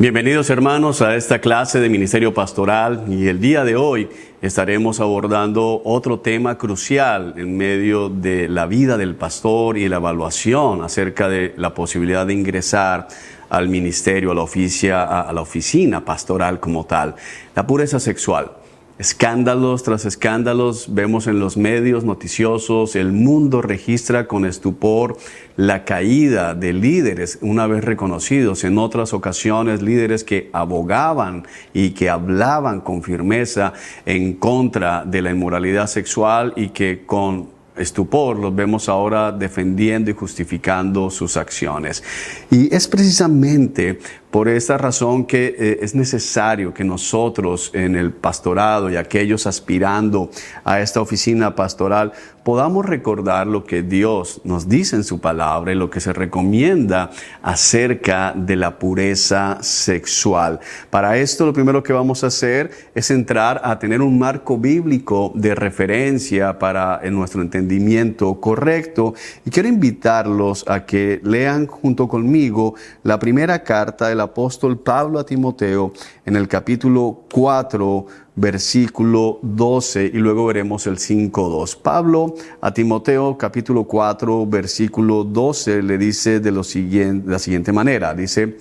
Bienvenidos hermanos a esta clase de Ministerio Pastoral, y el día de hoy estaremos abordando otro tema crucial en medio de la vida del pastor y la evaluación acerca de la posibilidad de ingresar al ministerio, a la oficina pastoral como tal: la pureza sexual. Escándalos tras escándalos vemos en los medios noticiosos. El mundo registra con estupor la caída de líderes una vez reconocidos, en otras ocasiones líderes que abogaban y que hablaban con firmeza en contra de la inmoralidad sexual, y que con estupor los vemos ahora defendiendo y justificando sus acciones. Y es precisamente por esta razón que es necesario que nosotros en el pastorado y aquellos aspirando a esta oficina pastoral podamos recordar lo que Dios nos dice en su palabra y lo que se recomienda acerca de la pureza sexual. Para esto, lo primero que vamos a hacer es entrar a tener un marco bíblico de referencia en nuestro entendimiento correcto. Y quiero invitarlos a que lean junto conmigo la primera carta del apóstol Pablo a Timoteo en el capítulo 4, versículo 12, y luego veremos el 5:2. Pablo a Timoteo, capítulo 4, versículo 12, le dice de la siguiente manera. Dice: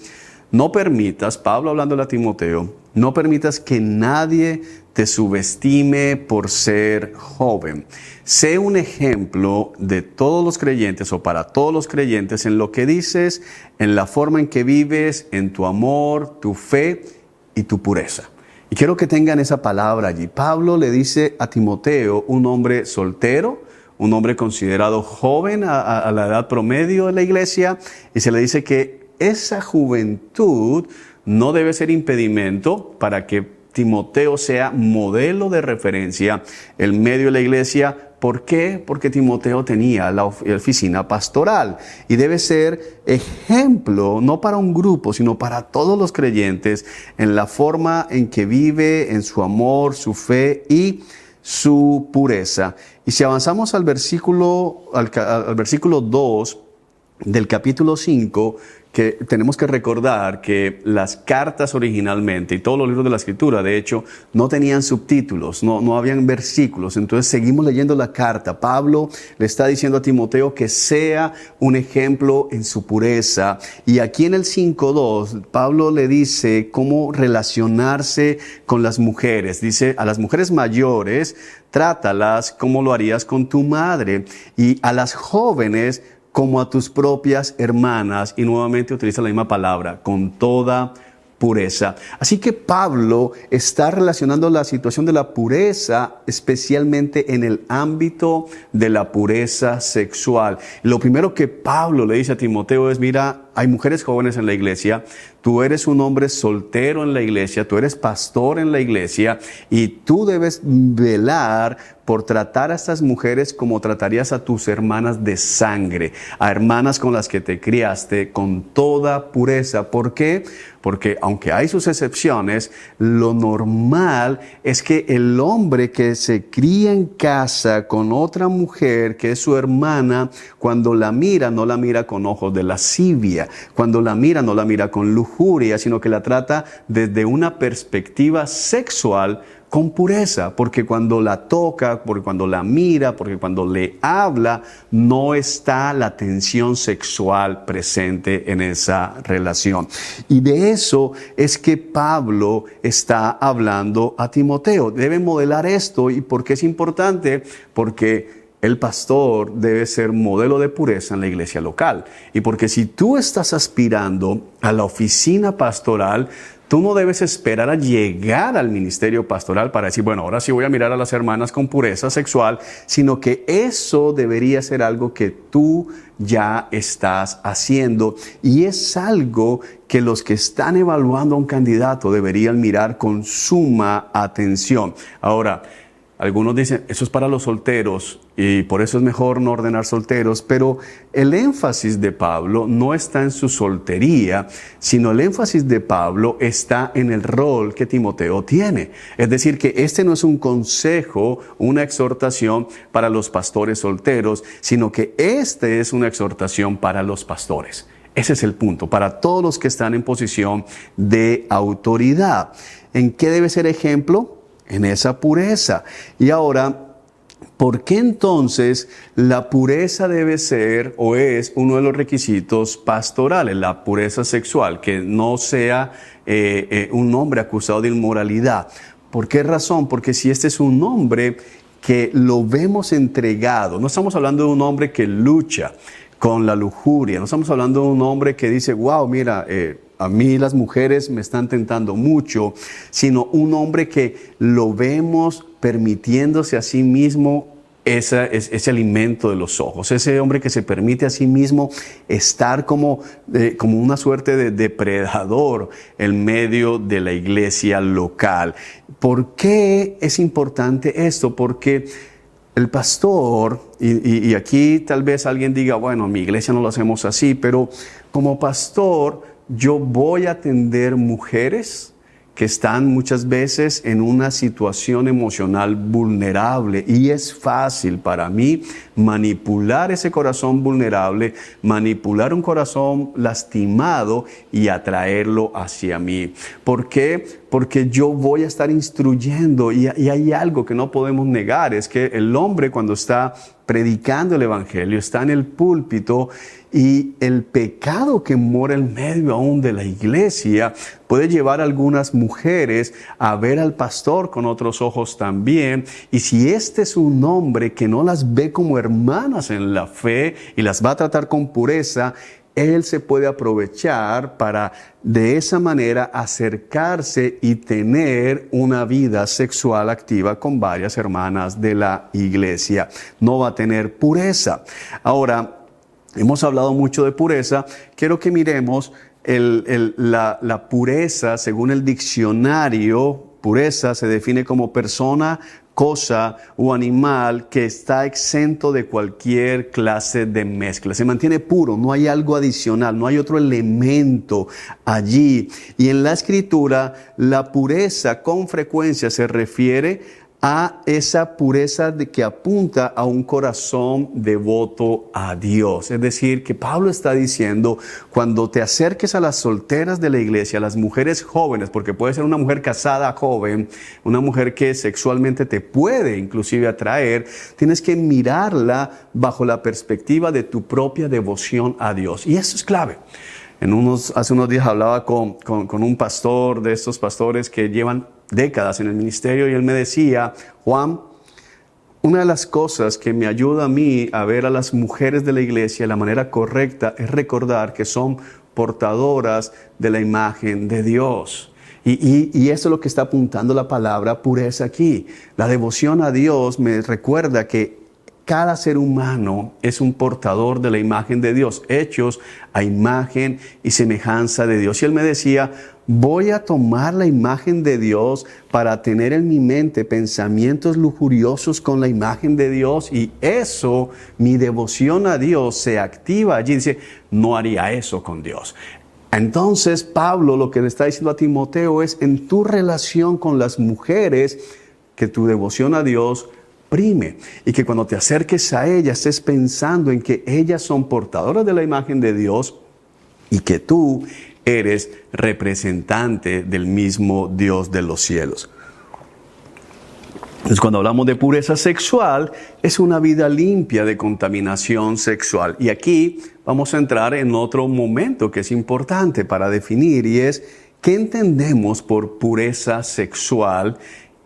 no permitas, Pablo hablándole a Timoteo, no permitas que nadie te subestime por ser joven. Sé un ejemplo de todos los creyentes, o para todos los creyentes, en lo que dices, en la forma en que vives, en tu amor, tu fe y tu pureza. Y quiero que tengan esa palabra allí. Pablo le dice a Timoteo, un hombre soltero, un hombre considerado joven a la edad promedio de la iglesia, y se le dice que esa juventud no debe ser impedimento para que Timoteo sea modelo de referencia en medio de la iglesia. ¿Por qué? Porque Timoteo tenía la oficina pastoral y debe ser ejemplo, no para un grupo, sino para todos los creyentes, en la forma en que vive, en su amor, su fe y su pureza. Y si avanzamos al versículo 2 del capítulo 5, que tenemos que recordar que las cartas originalmente y todos los libros de la Escritura, de hecho, no tenían subtítulos, no habían versículos. Entonces seguimos leyendo la carta. Pablo le está diciendo a Timoteo que sea un ejemplo en su pureza. Y aquí en el 5:2, Pablo le dice cómo relacionarse con las mujeres. Dice: a las mujeres mayores, trátalas como lo harías con tu madre, y a las jóvenes como a tus propias hermanas. Y nuevamente utiliza la misma palabra: con toda pureza. Así que Pablo está relacionando la situación de la pureza especialmente en el ámbito de la pureza sexual. Lo primero que Pablo le dice a Timoteo es: mira, hay mujeres jóvenes en la iglesia, tú eres un hombre soltero en la iglesia, tú eres pastor en la iglesia, y tú debes velar por tratar a estas mujeres como tratarías a tus hermanas de sangre, a hermanas con las que te criaste, con toda pureza. ¿Por qué? Porque aunque hay sus excepciones, lo normal es que el hombre que se cría en casa con otra mujer que es su hermana, cuando la mira, no la mira con ojos de lascivia, cuando la mira, no la mira con lujuria, sino que la trata desde una perspectiva sexual con pureza, porque cuando la toca, porque cuando la mira, porque cuando le habla, no está la tensión sexual presente en esa relación. Y de eso es que Pablo está hablando a Timoteo. Debe modelar esto. ¿Y por qué es importante? Porque el pastor debe ser modelo de pureza en la iglesia local. Y porque si tú estás aspirando a la oficina pastoral, tú no debes esperar a llegar al ministerio pastoral para decir: bueno, ahora sí voy a mirar a las hermanas con pureza sexual, sino que eso debería ser algo que tú ya estás haciendo, y es algo que los que están evaluando a un candidato deberían mirar con suma atención. Ahora, algunos dicen: eso es para los solteros y por eso es mejor no ordenar solteros. Pero el énfasis de Pablo no está en su soltería, sino el énfasis de Pablo está en el rol que Timoteo tiene. Es decir, que este no es un consejo, una exhortación para los pastores solteros, sino que este es una exhortación para los pastores. Ese es el punto, para todos los que están en posición de autoridad. ¿En qué debe ser ejemplo? En esa pureza. Y ahora, ¿por qué entonces la pureza debe ser o es uno de los requisitos pastorales, la pureza sexual, que no sea un hombre acusado de inmoralidad? ¿Por qué razón? Porque si este es un hombre que lo vemos entregado, no estamos hablando de un hombre que lucha con la lujuria, no estamos hablando de un hombre que dice, wow, mira, a mí las mujeres me están tentando mucho, sino un hombre que lo vemos permitiéndose a sí mismo ese alimento de los ojos, ese hombre que se permite a sí mismo estar como una suerte de depredador en medio de la iglesia local. ¿Por qué es importante esto? Porque el pastor, y aquí tal vez alguien diga, bueno, en mi iglesia no lo hacemos así, pero como pastor yo voy a atender mujeres que están muchas veces en una situación emocional vulnerable, y es fácil para mí manipular ese corazón vulnerable, manipular un corazón lastimado y atraerlo hacia mí. ¿Por qué? Porque yo voy a estar instruyendo, y hay algo que no podemos negar, es que el hombre cuando está predicando el evangelio, está en el púlpito, y el pecado que mora en medio aún de la iglesia puede llevar a algunas mujeres a ver al pastor con otros ojos también. Y si este es un hombre que no las ve como hermanas en la fe y las va a tratar con pureza, él se puede aprovechar para de esa manera acercarse y tener una vida sexual activa con varias hermanas de la iglesia. No va a tener pureza. Ahora, hemos hablado mucho de pureza. Quiero que miremos la pureza según el diccionario. Pureza se define como persona, cosa o animal que está exento de cualquier clase de mezcla. Se mantiene puro, no hay algo adicional, no hay otro elemento allí. Y en la Escritura, la pureza con frecuencia se refiere a esa pureza que apunta a un corazón devoto a Dios. Es decir, que Pablo está diciendo, cuando te acerques a las solteras de la iglesia, a las mujeres jóvenes, porque puede ser una mujer casada joven, una mujer que sexualmente te puede inclusive atraer, tienes que mirarla bajo la perspectiva de tu propia devoción a Dios. Y eso es clave. Hace unos días hablaba con un pastor, de estos pastores que llevan décadas en el ministerio, y él me decía, Juan, una de las cosas que me ayuda a mí a ver a las mujeres de la iglesia de la manera correcta es recordar que son portadoras de la imagen de Dios. Y eso es lo que está apuntando la palabra pureza aquí. La devoción a Dios me recuerda que cada ser humano es un portador de la imagen de Dios, hechos a imagen y semejanza de Dios. Y él me decía, voy a tomar la imagen de Dios para tener en mi mente pensamientos lujuriosos con la imagen de Dios, y eso, mi devoción a Dios se activa allí. Dice, no haría eso con Dios. Entonces Pablo lo que le está diciendo a Timoteo es, en tu relación con las mujeres, que tu devoción a Dios prime, y que cuando te acerques a ellas estés pensando en que ellas son portadoras de la imagen de Dios y que tú eres representante del mismo Dios de los cielos. Entonces, cuando hablamos de pureza sexual, es una vida limpia de contaminación sexual. Y aquí vamos a entrar en otro momento que es importante para definir, y es ¿qué entendemos por pureza sexual?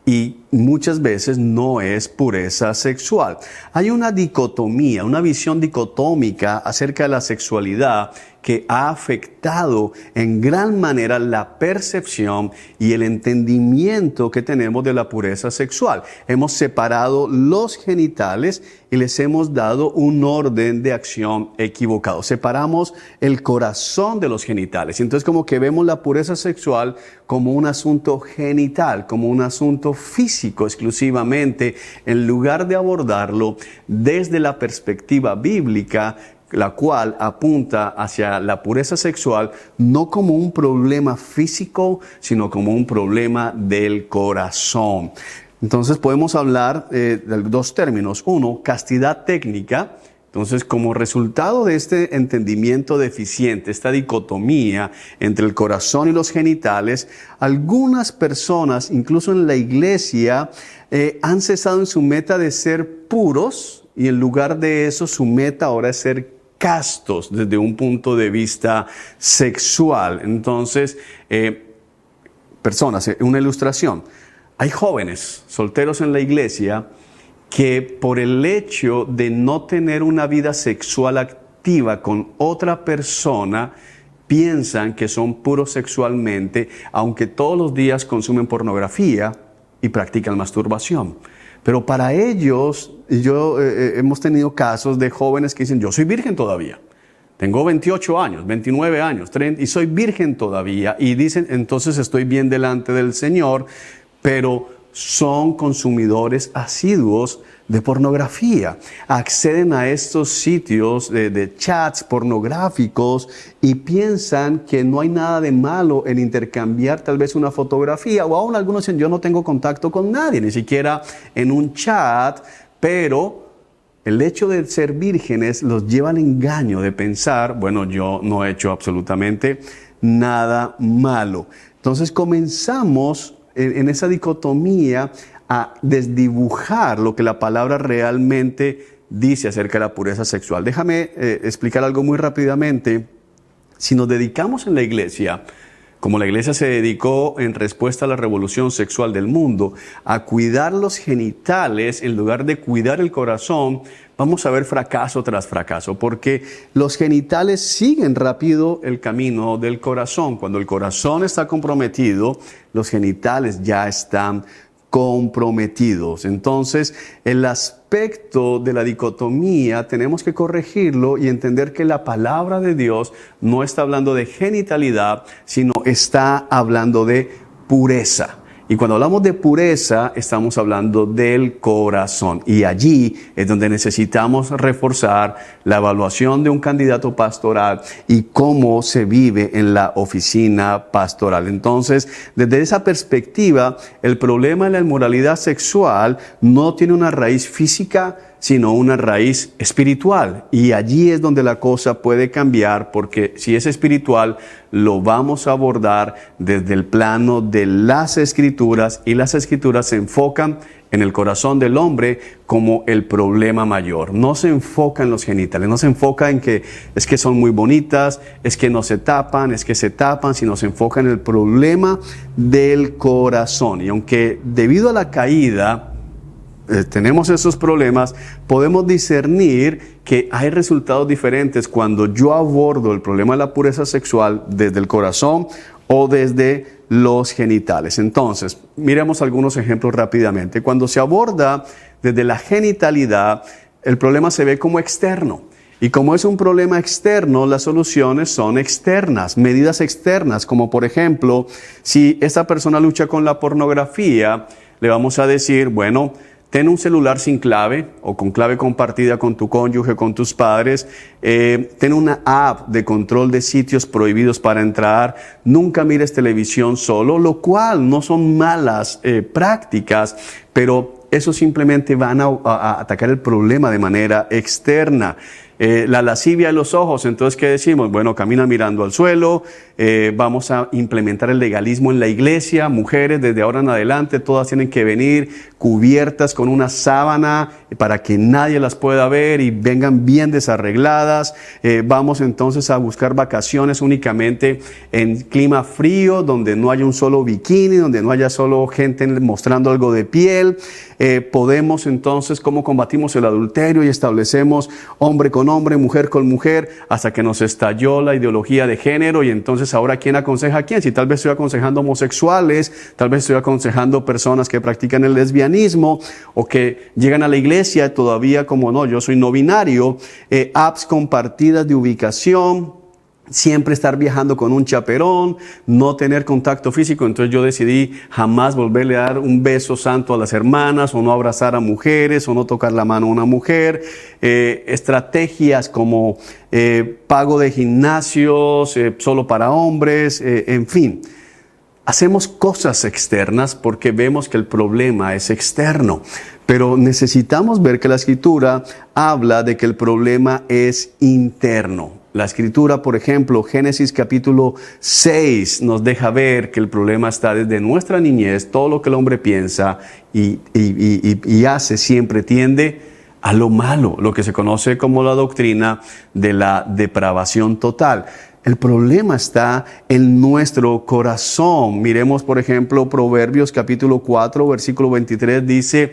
Y muchas veces no es pureza sexual. Hay una dicotomía, una visión dicotómica acerca de la sexualidad que ha afectado en gran manera la percepción y el entendimiento que tenemos de la pureza sexual. Hemos separado los genitales y les hemos dado un orden de acción equivocado. Separamos el corazón de los genitales. Entonces, como que vemos la pureza sexual como un asunto genital, como un asunto físico exclusivamente, en lugar de abordarlo desde la perspectiva bíblica, la cual apunta hacia la pureza sexual no como un problema físico, sino como un problema del corazón. Entonces podemos hablar de dos términos. Uno, castidad técnica, Entonces, como resultado de este entendimiento deficiente, esta dicotomía entre el corazón y los genitales, algunas personas, incluso en la iglesia, han cesado en su meta de ser puros y en lugar de eso su meta ahora es ser castos desde un punto de vista sexual. Entonces, personas, una ilustración. Hay jóvenes solteros en la iglesia que por el hecho de no tener una vida sexual activa con otra persona, piensan que son puros sexualmente, aunque todos los días consumen pornografía y practican masturbación. Pero para ellos, hemos tenido casos de jóvenes que dicen, yo soy virgen todavía. Tengo 28 años, 29 años, 30 y soy virgen todavía. Y dicen, entonces estoy bien delante del Señor, pero son consumidores asiduos de pornografía. Acceden a estos sitios de chats pornográficos y piensan que no hay nada de malo en intercambiar tal vez una fotografía, o aún algunos dicen, yo no tengo contacto con nadie, ni siquiera en un chat, pero el hecho de ser vírgenes los lleva al engaño de pensar, bueno, yo no he hecho absolutamente nada malo. Entonces comenzamos en esa dicotomía a desdibujar lo que la palabra realmente dice acerca de la pureza sexual. Déjame explicar algo muy rápidamente. Si nos dedicamos en la iglesia, como la iglesia se dedicó en respuesta a la revolución sexual del mundo, a cuidar los genitales en lugar de cuidar el corazón, vamos a ver fracaso tras fracaso, porque los genitales siguen rápido el camino del corazón. Cuando el corazón está comprometido, los genitales ya están comprometidos. Entonces, el aspecto de la dicotomía tenemos que corregirlo y entender que la palabra de Dios no está hablando de genitalidad, sino está hablando de pureza. Y cuando hablamos de pureza, estamos hablando del corazón. Y allí es donde necesitamos reforzar la evaluación de un candidato pastoral y cómo se vive en la oficina pastoral. Entonces, desde esa perspectiva, el problema de la inmoralidad sexual no tiene una raíz física, sino una raíz espiritual. Y allí es donde la cosa puede cambiar, porque si es espiritual, lo vamos a abordar desde el plano de las Escrituras, y las Escrituras se enfocan en el corazón del hombre como el problema mayor. No se enfoca en los genitales, no se enfoca en que es que son muy bonitas, es que no se tapan, es que se tapan, sino se enfoca en el problema del corazón. Y aunque debido a la caída tenemos esos problemas, podemos discernir que hay resultados diferentes cuando yo abordo el problema de la pureza sexual desde el corazón o desde los genitales. Entonces, miremos algunos ejemplos rápidamente. Cuando se aborda desde la genitalidad, el problema se ve como externo. Y como es un problema externo, las soluciones son externas, medidas externas, como por ejemplo, si esta persona lucha con la pornografía, le vamos a decir, bueno, ten un celular sin clave o con clave compartida con tu cónyuge, con tus padres. Ten una app de control de sitios prohibidos para entrar. Nunca mires televisión solo, lo cual no son malas prácticas, pero eso simplemente van a atacar el problema de manera externa. La lascivia de los ojos, entonces, ¿qué decimos? Bueno, camina mirando al suelo, vamos a implementar el legalismo en la iglesia, mujeres desde ahora en adelante, todas tienen que venir cubiertas con una sábana para que nadie las pueda ver y vengan bien desarregladas. Vamos entonces a buscar vacaciones únicamente en clima frío, donde no haya un solo bikini, donde no haya solo gente mostrando algo de piel. Podemos entonces, ¿cómo combatimos el adulterio y establecemos hombre con hombre, mujer con mujer, hasta que nos estalló la ideología de género? Y entonces ahora, ¿quién aconseja a quién? Si tal vez estoy aconsejando homosexuales, tal vez estoy aconsejando personas que practican el lesbianismo o que llegan a la iglesia todavía como no, yo soy no binario, apps compartidas de ubicación, siempre estar viajando con un chaperón, no tener contacto físico. Entonces yo decidí jamás volverle a dar un beso santo a las hermanas, o no abrazar a mujeres, o no tocar la mano a una mujer. Estrategias como pago de gimnasios solo para hombres, en fin. hacemos cosas externas porque vemos que el problema es externo. Pero necesitamos ver que la Escritura habla de que el problema es interno. La Escritura, por ejemplo, Génesis capítulo 6 nos deja ver que el problema está desde nuestra niñez. Todo lo que el hombre piensa y hace siempre tiende a lo malo, lo que se conoce como la doctrina de la depravación total. El problema está en nuestro corazón. Miremos, por ejemplo, Proverbios capítulo 4, versículo 23, dice: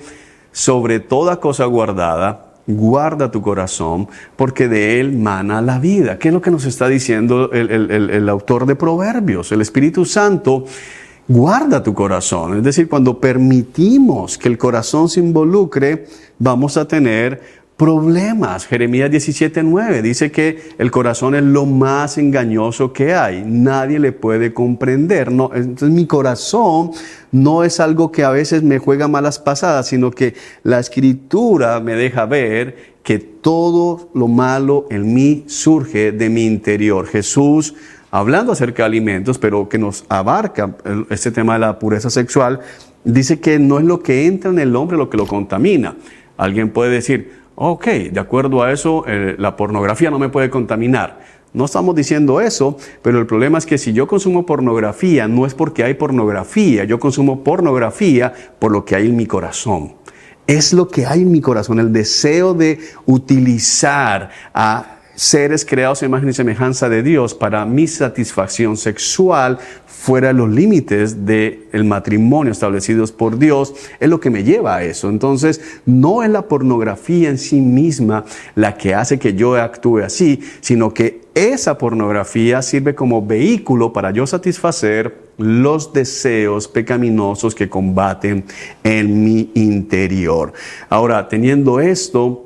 sobre toda cosa guardada, guarda tu corazón, porque de él mana la vida. ¿Qué es lo que nos está diciendo el autor de Proverbios? El Espíritu Santo. Guarda tu corazón. Es decir, cuando permitimos que el corazón se involucre, vamos a tener problemas. Jeremías 17:9 dice que el corazón es lo más engañoso que hay. Nadie le puede comprender. No, entonces mi corazón no es algo que a veces me juega malas pasadas, sino que la Escritura me deja ver que todo lo malo en mí surge de mi interior. Jesús, hablando acerca de alimentos, pero que nos abarca este tema de la pureza sexual, dice que no es lo que entra en el hombre lo que lo contamina. Alguien puede decir: ok, de acuerdo a eso, la pornografía no me puede contaminar. No estamos diciendo eso, pero el problema es que si yo consumo pornografía, no es porque hay pornografía. Yo consumo pornografía por lo que hay en mi corazón. Es lo que hay en mi corazón, el deseo de utilizar a seres creados a imagen y semejanza de Dios para mi satisfacción sexual fuera de los límites del matrimonio establecidos por Dios, es lo que me lleva a eso. Entonces, no es la pornografía en sí misma la que hace que yo actúe así, sino que esa pornografía sirve como vehículo para yo satisfacer los deseos pecaminosos que combaten en mi interior. Ahora, teniendo esto,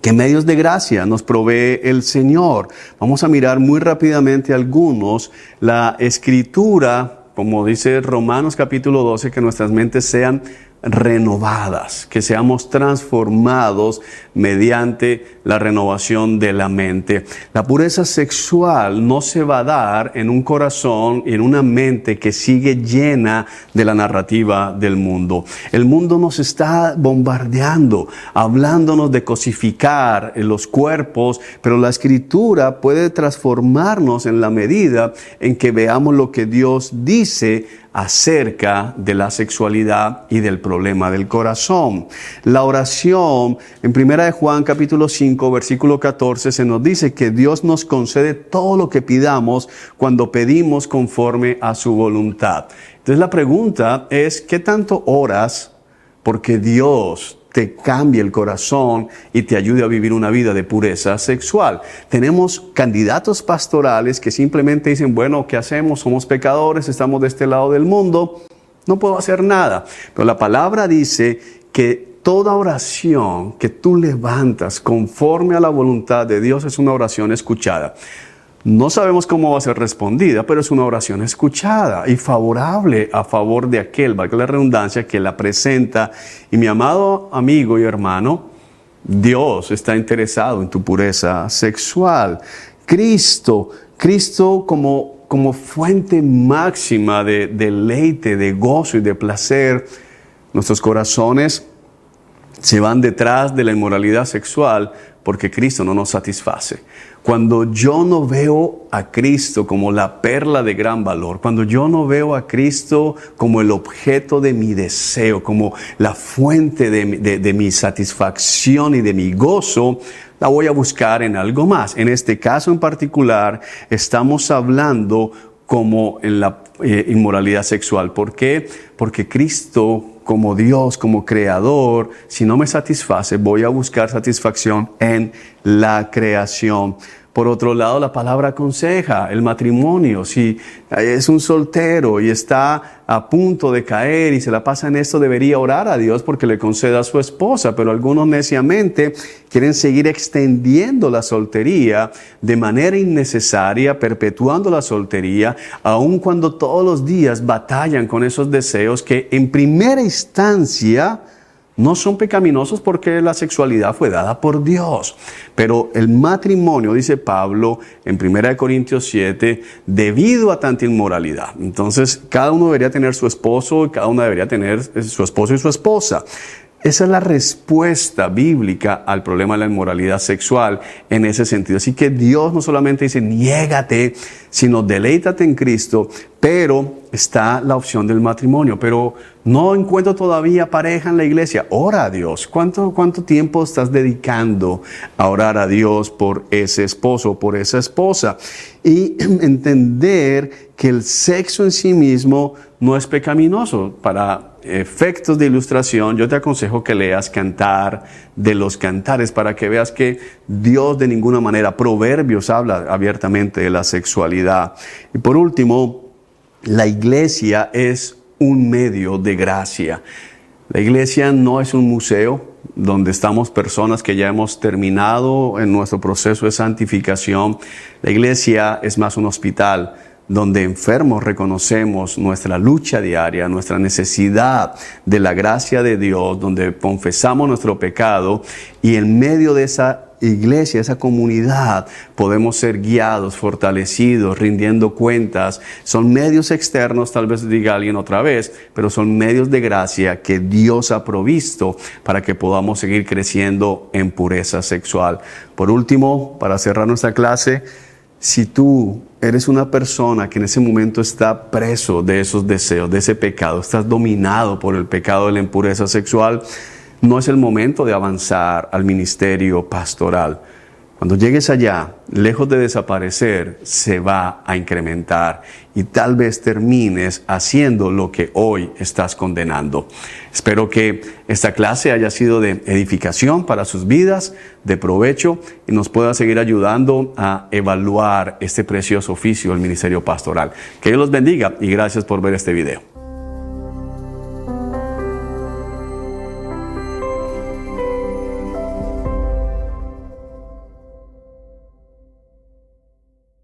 ¿qué medios de gracia nos provee el Señor? Vamos a mirar muy rápidamente algunos. La Escritura, como dice Romanos capítulo 12, que nuestras mentes sean renovadas, que seamos transformados mediante la renovación de la mente. La pureza sexual no se va a dar en un corazón y en una mente que sigue llena de la narrativa del mundo. El mundo nos está bombardeando, hablándonos de cosificar los cuerpos, pero la Escritura puede transformarnos en la medida en que veamos lo que Dios dice acerca de la sexualidad y del problema del corazón. La oración, en 1 Juan capítulo 5, versículo 14, se nos dice que Dios nos concede todo lo que pidamos cuando pedimos conforme a su voluntad. Entonces la pregunta es: ¿qué tanto oras porque Dios te cambie el corazón y te ayude a vivir una vida de pureza sexual? Tenemos candidatos pastorales que simplemente dicen: bueno, ¿qué hacemos? Somos pecadores, estamos de este lado del mundo, no puedo hacer nada. Pero la palabra dice que toda oración que tú levantas conforme a la voluntad de Dios es una oración escuchada. No sabemos cómo va a ser respondida, pero es una oración escuchada y favorable a favor de aquel, valga la redundancia, que la presenta. Y mi amado amigo y hermano, Dios está interesado en tu pureza sexual. Cristo como fuente máxima de deleite, de gozo y de placer. Nuestros corazones se van detrás de la inmoralidad sexual porque Cristo no nos satisface. Cuando yo no veo a Cristo como la perla de gran valor, cuando yo no veo a Cristo como el objeto de mi deseo, como la fuente de mi satisfacción y de mi gozo, la voy a buscar en algo más. En este caso en particular, estamos hablando como en la inmoralidad sexual. ¿Por qué? Porque Cristo, como Dios, como creador, si no me satisface, voy a buscar satisfacción en la creación. Por otro lado, la palabra aconseja el matrimonio. Si es un soltero y está a punto de caer y se la pasa en esto, debería orar a Dios porque le conceda a su esposa. Pero algunos neciamente quieren seguir extendiendo la soltería de manera innecesaria, perpetuando la soltería, aun cuando todos los días batallan con esos deseos que en primera instancia no son pecaminosos porque la sexualidad fue dada por Dios. Pero el matrimonio, dice Pablo en 1 Corintios 7, debido a tanta inmoralidad. Entonces, cada uno debería tener su esposo y cada uno debería tener su esposo y su esposa. Esa es la respuesta bíblica al problema de la inmoralidad sexual en ese sentido. Así que Dios no solamente dice, niégate, sino deleítate en Cristo, pero está la opción del matrimonio. Pero no encuentro todavía pareja en la iglesia. Ora a Dios. ¿Cuánto tiempo estás dedicando a orar a Dios por ese esposo o por esa esposa? Y entender que el sexo en sí mismo no es pecaminoso. Para efectos de ilustración, yo te aconsejo que leas Cantar de los Cantares para que veas que Dios de ninguna manera, Proverbios habla abiertamente de la sexualidad. Y por último, la iglesia es un medio de gracia. La iglesia no es un museo donde estamos personas que ya hemos terminado en nuestro proceso de santificación. La iglesia es más un hospital donde enfermos reconocemos nuestra lucha diaria, nuestra necesidad de la gracia de Dios, donde confesamos nuestro pecado y en medio de esa iglesia, esa comunidad, podemos ser guiados, fortalecidos, rindiendo cuentas. Son medios externos, tal vez diga alguien otra vez, pero son medios de gracia que Dios ha provisto para que podamos seguir creciendo en pureza sexual. Por último, para cerrar nuestra clase, si tú eres una persona que en ese momento está preso de esos deseos, de ese pecado, estás dominado por el pecado de la impureza sexual, no es el momento de avanzar al ministerio pastoral. Cuando llegues allá, lejos de desaparecer, se va a incrementar y tal vez termines haciendo lo que hoy estás condenando. Espero que esta clase haya sido de edificación para sus vidas, de provecho y nos pueda seguir ayudando a evaluar este precioso oficio del ministerio pastoral. Que Dios los bendiga y gracias por ver este video.